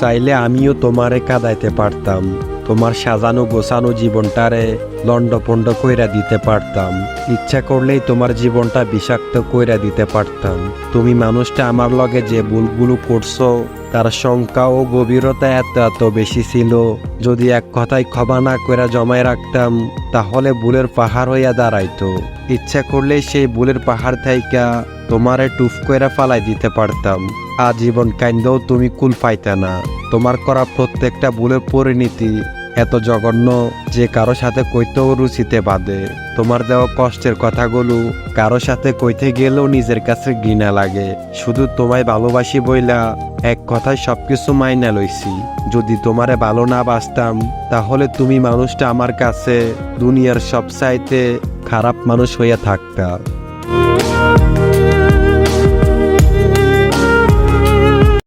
চাইলে আমিও তোমারে কাঁদাইতে পারতাম, তোমার সাজানো গোছানো জীবনটারে লন্ডভন্ড কইরা দিতে পারতাম, ইচ্ছা করলেই তোমার জীবনটা বিষাক্ত কইরা দিতে পারতাম। তুমি মানুষটা আমার লগে যে ভুলগুলো করছো তার সংখ্যা ও গভীরতা এত এত বেশি ছিল, যদি এক কথায় ক্ষমা না কইরা জমায় রাখতাম তাহলে ভুলের পাহাড় হইয়া দাঁড়াইতো। ইচ্ছা করলেই সেই ভুলের পাহাড় থাইকা তোমারে টুফ কইরা ফালাই দিতে পারতাম। আজীবন কাইন্দেও তুমি কুল পাইতে না। তোমার করা প্রত্যেকটা ভুলের পরিণতি এত জঘন্য যে কারো সাথে কইতেও রুচিতে বাঁধে। তোমার দেওয়া কষ্টের কথাগুলো কারো সাথে কইতে গেলেও নিজের কাছে ঘৃণা লাগে। শুধু তোমায় ভালোবাসি বইলা এক কথায় সবকিছু মাইনা লইছি। যদি তোমারে ভালো না বাসতাম তাহলে তুমি মানুষটা আমার কাছে দুনিয়ার সবচাইতে খারাপ মানুষ হইয়া থাকতা।